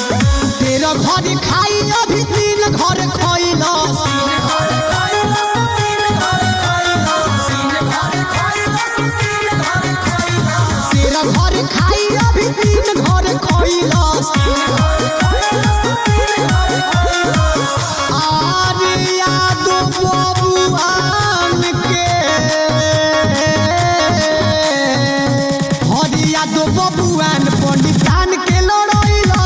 घर खाई अभी तीन घर खइला तेरा घर खाई अभी तीन घर खइला आरे याद बबुआन के हर याद बबुआन पंडितान के लड़ैला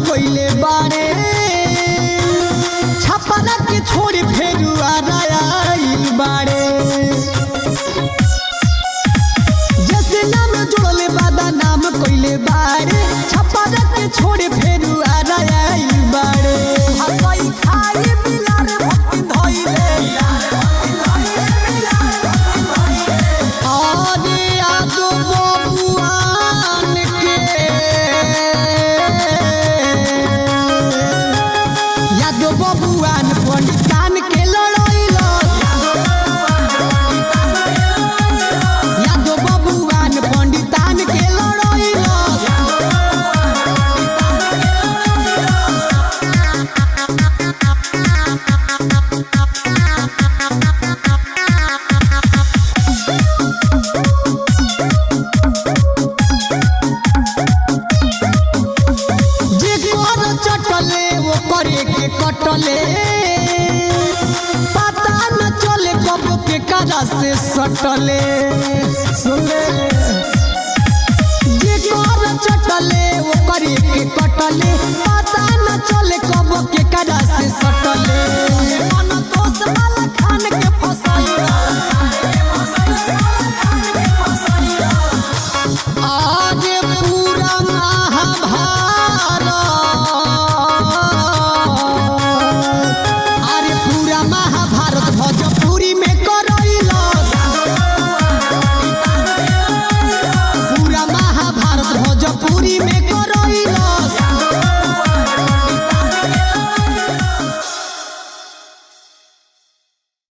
कोइले बारे छपरा के छोड़ फेरू आइल बारे जैसे नाम जोड़ले बादा नाम कोइले बारे छपरा के छोड़ फेरू आइल बारे हसई खाई मिलार भक्ति धइले आरे आदो बबुआन के बबुआन पंडितान के लड़ैला यादो बबुआन पंडितान के लड़ैला जे घर चटले वो करे के कटले पता न चले कब के करा से सटले सुने जे घर चटले वो करे के कटले पता न चले कब के करा से सटले